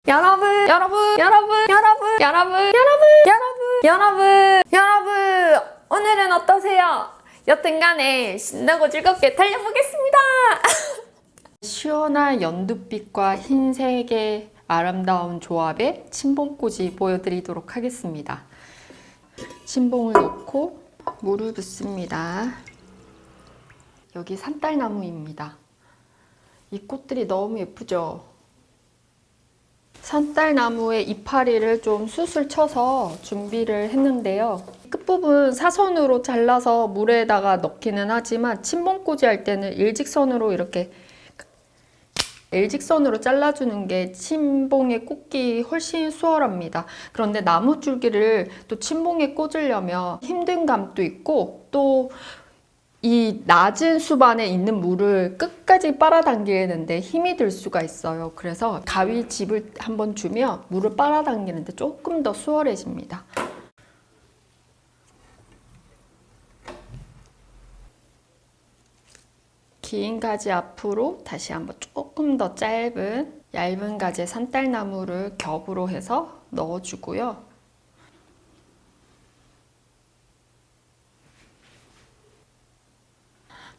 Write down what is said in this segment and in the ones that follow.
여러분, 여러분, 여러분, 여러분, 여러분, 여러분, 여러분, 여러분, 여러분, 오늘은 어떠세요? 여튼간에 신나고 즐겁게 달려보겠습니다. 시원한 연두빛과 흰색의 아름다운 조합의 침봉꽂이 보여드리도록 하겠습니다. 침봉을 넣고 물을 붓습니다. 여기 산딸나무입니다. 이 꽃들이 너무 예쁘죠? 산딸나무의 이파리를 좀 숯을 쳐서 준비를 했는데요. 끝부분 사선으로 잘라서 물에다가 넣기는 하지만 침봉꽂이 할 때는 일직선으로 이렇게 일직선으로 잘라주는 게 침봉에 꽂기 훨씬 수월합니다. 그런데 나무줄기를 또 침봉에 꽂으려면 힘든 감도 있고 또 이 낮은 숲 안에 있는 물을 끝까지 빨아당기는데 힘이 들 수가 있어요. 그래서 가위집을 한번 주면 물을 빨아당기는데 조금 더 수월해집니다. 긴 가지 앞으로 다시 한번 조금 더 짧은 얇은 가지의 산딸나무를 겹으로 해서 넣어주고요.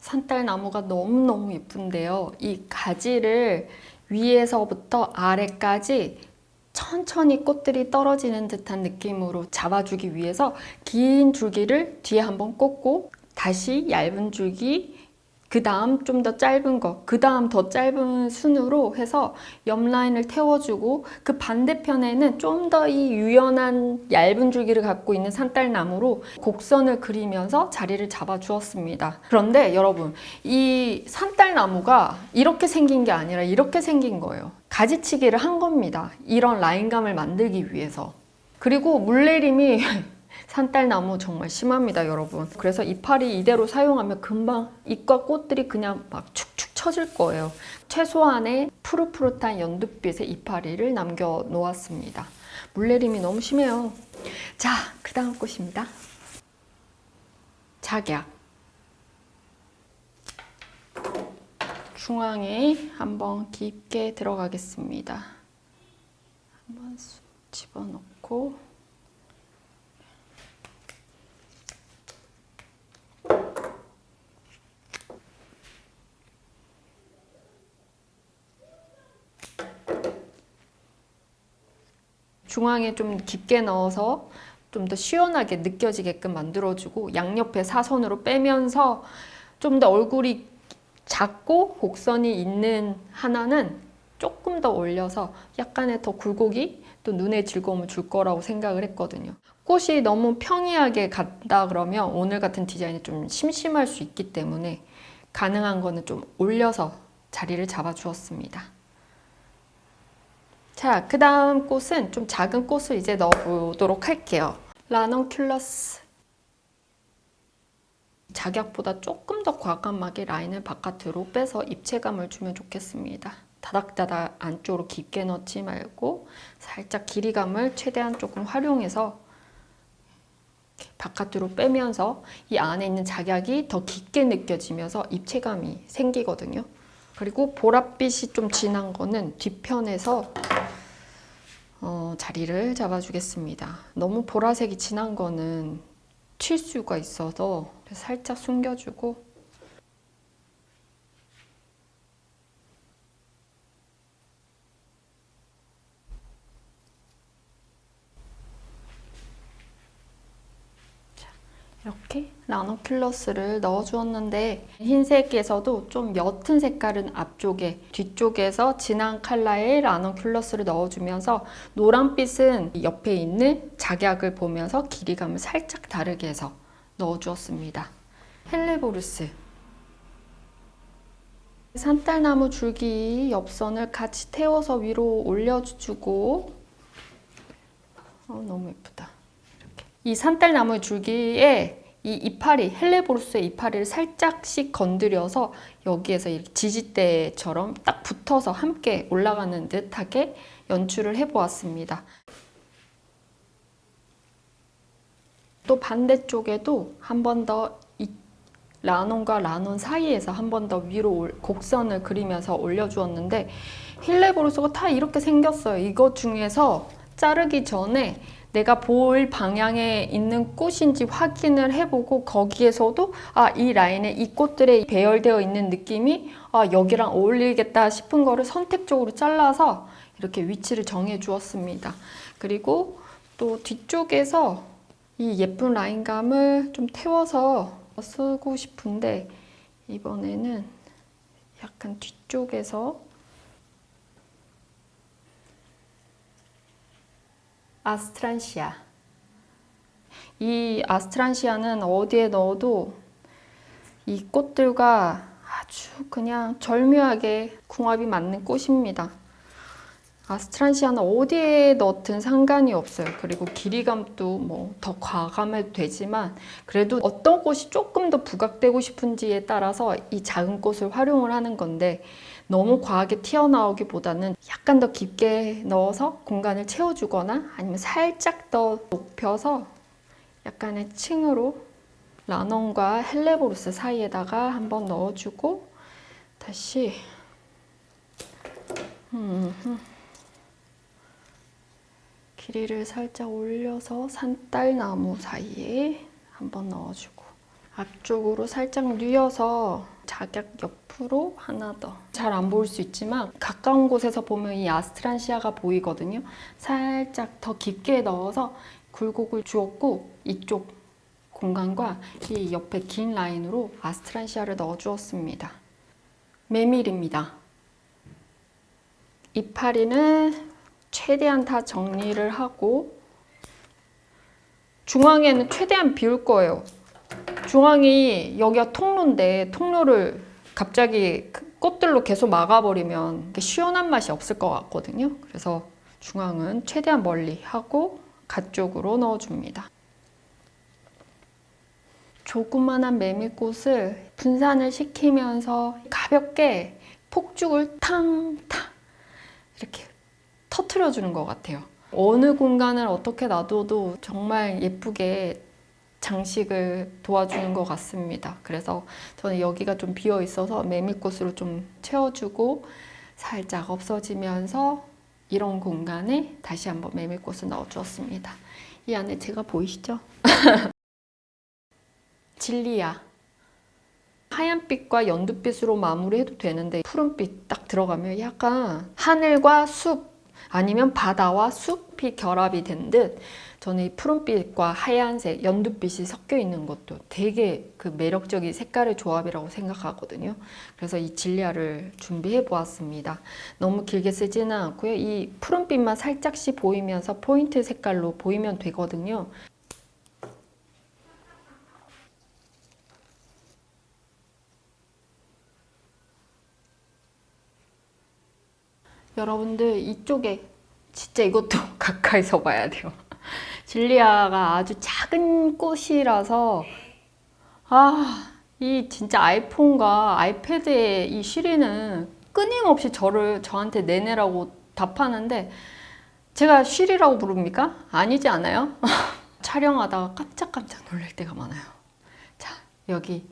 산딸나무가 너무너무 예쁜데요. 이 가지를 위에서부터 아래까지 천천히 꽃들이 떨어지는 듯한 느낌으로 잡아주기 위해서 긴 줄기를 뒤에 한번 꽂고 다시 얇은 줄기, 그 다음 좀 더 짧은 거, 그 다음 더 짧은 순으로 해서 옆 라인을 태워주고 그 반대편에는 좀 더 이 유연한 얇은 줄기를 갖고 있는 산딸나무로 곡선을 그리면서 자리를 잡아 주었습니다. 그런데 여러분, 이 산딸나무가 이렇게 생긴 게 아니라 이렇게 생긴 거예요. 가지치기를 한 겁니다. 이런 라인감을 만들기 위해서. 그리고 물내림이 산딸나무 정말 심합니다, 여러분. 그래서 이파리 이대로 사용하면 금방 잎과 꽃들이 그냥 막 축축 처질 거예요. 최소한의 푸릇푸릇한 연두빛의 이파리를 남겨 놓았습니다. 물내림이 너무 심해요. 자, 그 다음 꽃입니다. 작약. 중앙에 한번 깊게 들어가겠습니다. 한번 집어넣고 중앙에 좀 깊게 넣어서 좀 더 시원하게 느껴지게끔 만들어주고 양옆에 사선으로 빼면서 좀 더 얼굴이 작고 곡선이 있는 하나는 조금 더 올려서 약간의 더 굴곡이 또 눈에 즐거움을 줄 거라고 생각을 했거든요. 꽃이 너무 평이하게 간다 그러면 오늘 같은 디자인이 좀 심심할 수 있기 때문에 가능한 거는 좀 올려서 자리를 잡아 주었습니다. 자, 그 다음 꽃은 좀 작은 꽃을 이제 넣어보도록 할게요. 라넌큘러스. 작약보다 조금 더 과감하게 라인을 바깥으로 빼서 입체감을 주면 좋겠습니다. 다닥다닥 안쪽으로 깊게 넣지 말고 살짝 길이감을 최대한 조금 활용해서 바깥으로 빼면서 이 안에 있는 작약이 더 깊게 느껴지면서 입체감이 생기거든요. 그리고 보랏빛이 좀 진한 거는 뒤편에서 자리를 잡아주겠습니다. 너무 보라색이 진한 거는 튈 수가 있어서 살짝 숨겨주고 이렇게 라넌큘러스를 넣어주었는데 흰색에서도 좀 옅은 색깔은 앞쪽에, 뒤쪽에서 진한 컬러의 라넌큘러스를 넣어주면서 노란빛은 옆에 있는 작약을 보면서 길이감을 살짝 다르게 해서 넣어주었습니다. 헬레보루스. 산딸나무 줄기 옆선을 같이 태워서 위로 올려주고 너무 예쁘다. 이 산딸나무 줄기에 이 이파리, 헬레보루스의 이파리를 살짝씩 건드려서 여기에서 이렇게 지지대처럼 딱 붙어서 함께 올라가는 듯하게 연출을 해보았습니다. 또 반대쪽에도 한 번 더 이 라논과 라논 사이에서 한 번 더 위로 곡선을 그리면서 올려주었는데 힐레보루스가 다 이렇게 생겼어요. 이것 중에서 자르기 전에 내가 볼 방향에 있는 꽃인지 확인을 해보고 거기에서도 이 라인에 이 꽃들에 배열되어 있는 느낌이 여기랑 어울리겠다 싶은 거를 선택적으로 잘라서 이렇게 위치를 정해 주었습니다. 그리고 또 뒤쪽에서 이 예쁜 라인감을 좀 태워서 쓰고 싶은데 이번에는 약간 뒤쪽에서 아스트란시아. 이 아스트란시아는 어디에 넣어도 이 꽃들과 아주 그냥 절묘하게 궁합이 맞는 꽃입니다. 아스트란시아는 어디에 넣든 상관이 없어요. 그리고 길이감도 뭐 더 과감해도 되지만 그래도 어떤 꽃이 조금 더 부각되고 싶은지에 따라서 이 작은 꽃을 활용을 하는 건데 너무 과하게 튀어나오기보다는 약간 더 깊게 넣어서 공간을 채워주거나 아니면 살짝 더 높여서 약간의 층으로 라논과 헬레보루스 사이에다가 한번 넣어주고 다시 길이를 살짝 올려서 산딸나무 사이에 한번 넣어주고 앞쪽으로 살짝 뉘어서 작약 옆으로 하나 더. 잘 안 보일 수 있지만 가까운 곳에서 보면 이 아스트란시아가 보이거든요. 살짝 더 깊게 넣어서 굴곡을 주었고 이쪽 공간과 이 옆에 긴 라인으로 아스트란시아를 넣어 주었습니다. 메밀입니다. 이파리는 최대한 다 정리를 하고 중앙에는 최대한 비울 거예요. 중앙이 여기가 통로인데 통로를 갑자기 꽃들로 계속 막아버리면 시원한 맛이 없을 것 같거든요. 그래서 중앙은 최대한 멀리 하고 가쪽으로 넣어줍니다. 조그만한 메밀꽃을 분산을 시키면서 가볍게 폭죽을 탕탕 이렇게 터트려주는 것 같아요. 어느 공간을 어떻게 놔둬도 정말 예쁘게 장식을 도와주는 것 같습니다. 그래서 저는 여기가 좀 비어 있어서 메밀꽃으로 좀 채워주고 살짝 없어지면서 이런 공간에 다시 한번 메밀꽃을 넣어주었습니다. 이 안에 제가 보이시죠? 진리야. 하얀빛과 연두빛으로 마무리해도 되는데 푸른빛 딱 들어가면 약간 하늘과 숲 아니면 바다와 숲이 결합이 된 듯 저는 이 푸른빛과 하얀색, 연두빛이 섞여 있는 것도 되게 그 매력적인 색깔의 조합이라고 생각하거든요. 그래서 이 진리아를 준비해 보았습니다. 너무 길게 쓰지는 않고요. 이 푸른빛만 살짝씩 보이면서 포인트 색깔로 보이면 되거든요. 여러분들 이쪽에 진짜 이것도 가까이서 봐야 돼요. 진리아가 아주 작은 꽃이라서 이 진짜 아이폰과 아이패드의 이 쉬리는 끊임없이 저한테 내내라고 답하는데 제가 쉬리라고 부릅니까? 아니지 않아요? 촬영하다가 깜짝깜짝 놀랄 때가 많아요. 자, 여기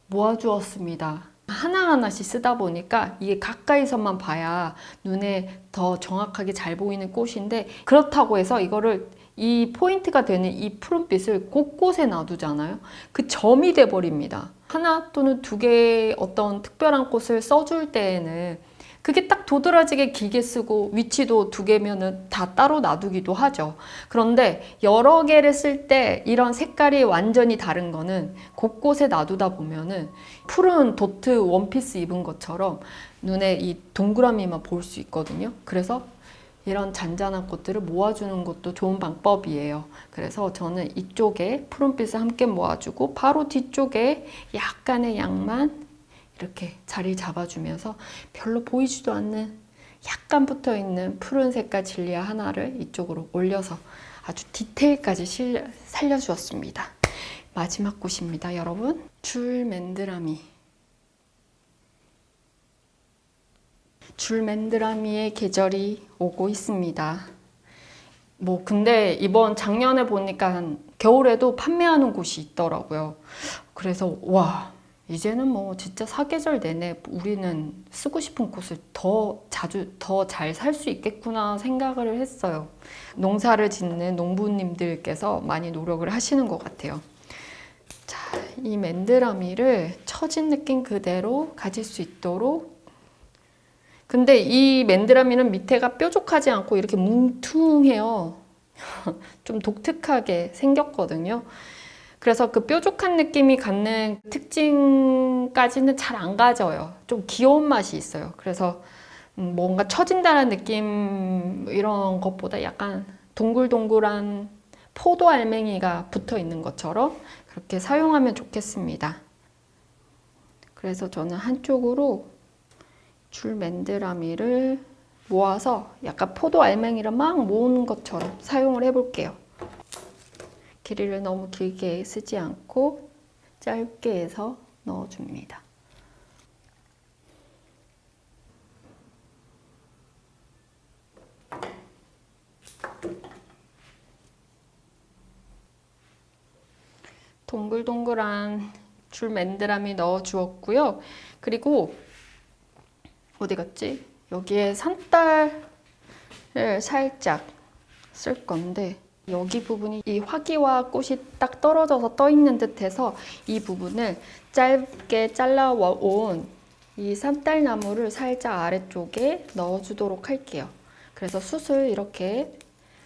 모아주었습니다. 하나하나씩 쓰다 보니까 이게 가까이서만 봐야 눈에 더 정확하게 잘 보이는 꽃인데 그렇다고 해서 이거를 이 포인트가 되는 이 푸른빛을 곳곳에 놔두잖아요. 그 점이 돼 버립니다. 하나 또는 두 개의 어떤 특별한 꽃을 써줄 때에는 그게 딱 도드라지게 길게 쓰고 위치도 두 개면은 다 따로 놔두기도 하죠. 그런데 여러 개를 쓸 때 이런 색깔이 완전히 다른 거는 곳곳에 놔두다 보면은 푸른 도트 원피스 입은 것처럼 눈에 이 동그라미만 볼 수 있거든요. 그래서 이런 잔잔한 꽃들을 모아주는 것도 좋은 방법이에요. 그래서 저는 이쪽에 푸른빛을 함께 모아주고 바로 뒤쪽에 약간의 양만 이렇게 자리 잡아주면서 별로 보이지도 않는 약간 붙어있는 푸른 색깔 진리아 하나를 이쪽으로 올려서 아주 디테일까지 살려주었습니다. 마지막 꽃입니다, 여러분. 줄맨드라미. 줄맨드라미의 계절이 오고 있습니다. 근데 이번 작년에 보니까 겨울에도 판매하는 곳이 있더라고요. 그래서 와, 이제는 뭐 진짜 사계절 내내 우리는 쓰고 싶은 꽃을 더 자주 더 잘 살 수 있겠구나 생각을 했어요. 농사를 짓는 농부님들께서 많이 노력을 하시는 것 같아요. 자, 이 맨드라미를 처진 느낌 그대로 가질 수 있도록. 근데 이 맨드라미는 밑에가 뾰족하지 않고 이렇게 뭉퉁해요. 좀 독특하게 생겼거든요. 그래서 그 뾰족한 느낌이 갖는 특징까지는 잘 안 가져요. 좀 귀여운 맛이 있어요. 그래서 뭔가 처진다는 느낌 이런 것보다 약간 동글동글한 포도 알맹이가 붙어 있는 것처럼 그렇게 사용하면 좋겠습니다. 그래서 저는 한쪽으로 줄 맨드라미를 모아서 약간 포도 알맹이를 막 모은 것처럼 사용을 해볼게요. 길이를 너무 길게 쓰지 않고 짧게 해서 넣어줍니다. 동글동글한 줄 맨드라미 넣어 주었고요. 그리고 어디 갔지? 여기에 산딸을 살짝 쓸 건데 여기 부분이 이 화기와 꽃이 딱 떨어져서 떠 있는 듯해서 이 부분을 짧게 잘라온 이 산딸나무를 살짝 아래쪽에 넣어주도록 할게요. 그래서 숯을 이렇게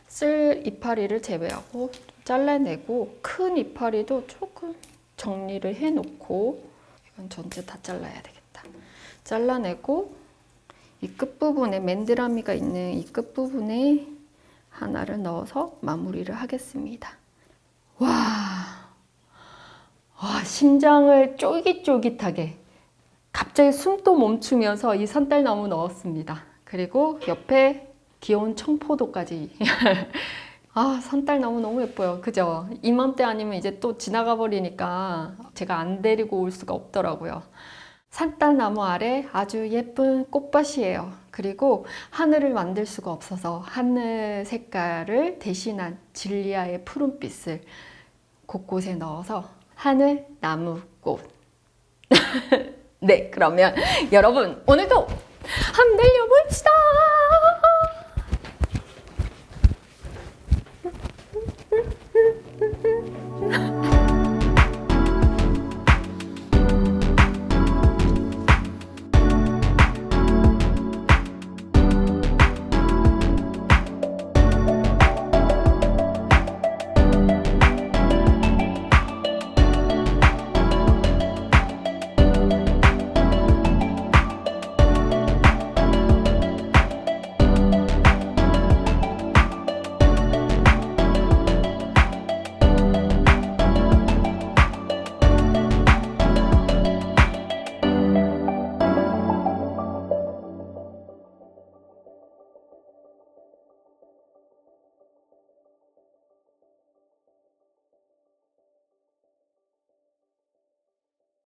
쓸 이파리를 제외하고 잘라내고 큰 이파리도 조금 정리를 해놓고 이건 전체 다 잘라야 되겠다. 잘라내고 이 끝부분에 맨드라미가 있는 이 끝부분에 하나를 넣어서 마무리를 하겠습니다. 와, 심장을 쫄깃쫄깃하게 갑자기 숨도 멈추면서 이 산딸나무 넣었습니다. 그리고 옆에 귀여운 청포도까지. 아, 산딸나무 너무 예뻐요. 그죠? 이맘때 아니면 이제 또 지나가 버리니까 제가 안 데리고 올 수가 없더라고요. 산딸나무 아래 아주 예쁜 꽃밭이에요. 그리고 하늘을 만들 수가 없어서 하늘 색깔을 대신한 진리아의 푸른빛을 곳곳에 넣어서 하늘 나무꽃. 네, 그러면 여러분 오늘도 한달요